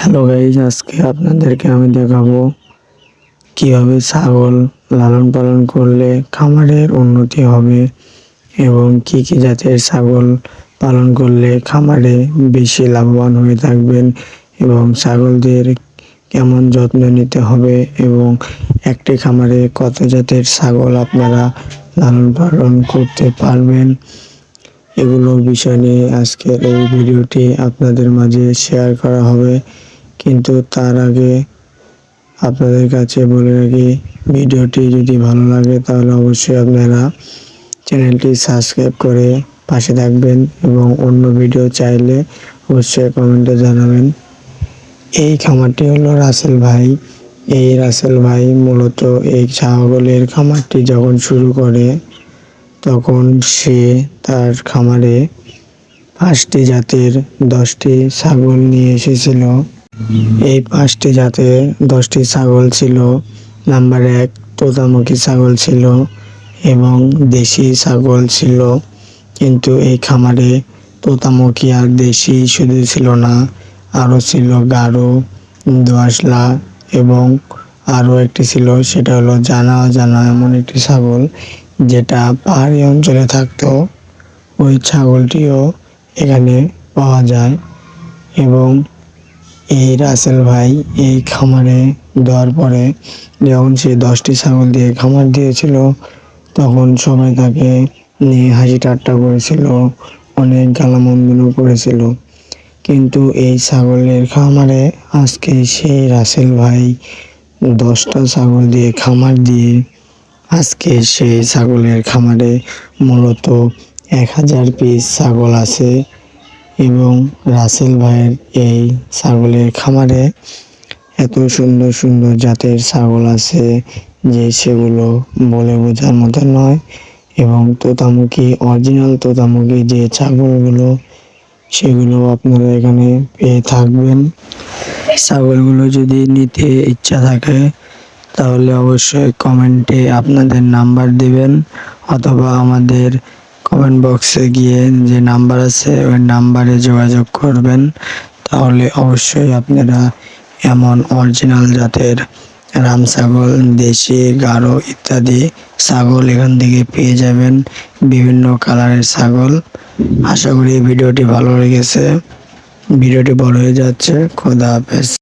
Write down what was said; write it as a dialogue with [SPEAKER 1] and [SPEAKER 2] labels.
[SPEAKER 1] Hello guys, আজকে আপনাদেরকে আমি দেখাবো কিভাবে ছাগল লালন পালন করলে খামারের উন্নতি হবে এবং কি কি জাতের ছাগল পালন করলে খামারে বেশি লাভবান হয়ে থাকবেন এবং ছাগলদের কেমন যত্ন নিতে হবে এবং একটি খামারে কত জাতের ছাগল আপনারা লালন পালন করতে পারবেন, এগুলো বিষয় নিয়ে আজকের এই ভিডিওটি আপনাদের মাঝে শেয়ার করা হবে। কিন্তু তার আগে আপনাদের কাছে বলে রাখি, ভিডিওটি যদি ভালো লাগে তাহলে অবশ্যই আপনারা চ্যানেলটি সাবস্ক্রাইব করে পাশে থাকবেন এবং অন্য ভিডিও চাইলে অবশ্যই কমেন্টে জানাবেন। এই খামারটি হলো রাসেল ভাই। এই রাসেল ভাই মূলত এই ছাগলের খামারটি যখন শুরু করে তখন সে তার খামারে 5টি জাতের 10টি ছাগল নিয়ে এসেছিল। এই 5টি জাতের 10টি ছাগল ছিল। নাম্বার 1 তোতামুখী ছাগল ছিল এবং দেশি ছাগল ছিল। কিন্তু এই খামারে তোতামুখী আর দেশি শুধু ছিল না, আরও ছিল গারো, দোআঁশলা এবং আরও একটি ছিল, সেটা হলো জানা জানা এমন একটি ছাগল যেটা পাহাড়ি অঞ্চলে থাকতো। ওই ছাগলটিও এখানে পাওয়া যায় এবং এই রাসেল ভাই এই খামারে দেওয়ার পরে যখন সে 10টি ছাগল দিয়ে খামার দিয়েছিল তখন সবাই তাকে নিয়ে হাসি ঠাট্টা করেছিল, অনেক গালামন্দও করেছিল। কিন্তু এই ছাগলের খামারে আজকে সেই রাসেল ভাই 10টা ছাগল দিয়ে খামার দিয়ে আজকে সেই ছাগলের খামারে মূলত 1000 পিস ছাগল আছে এবং রাসেল ভাইয়ের এই ছাগলের খামারে এত সুন্দর সুন্দর জাতের ছাগল আছে যে সেগুলো বলে বোঝার মতো নয়। এবং তোতামুখী, অরিজিনাল তোতামুখী যে ছাগলগুলো সেগুলো আপনারা এখানে পেয়ে থাকবেন। ছাগলগুলো যদি নিতে ইচ্ছা থাকে তাহলে অবশ্যই কমেন্টে আপনাদের নাম্বার দিবেন অথবা আমাদের কমেন্ট বক্সে গিয়ে যে নাম্বার আছে ওই নাম্বারে যোগাযোগ করবেন। তাহলে অবশ্যই আপনারা এমন অরিজিনাল জাতের রাম ছাগল, দেশি, গারো ইত্যাদি ছাগল এখান থেকে পেয়ে যাবেন, বিভিন্ন কালারের ছাগল। আশা করি ভিডিওটি ভালো লেগেছে। ভিডিওটি বড় হয়ে যাচ্ছে। খোদা হাফেজ।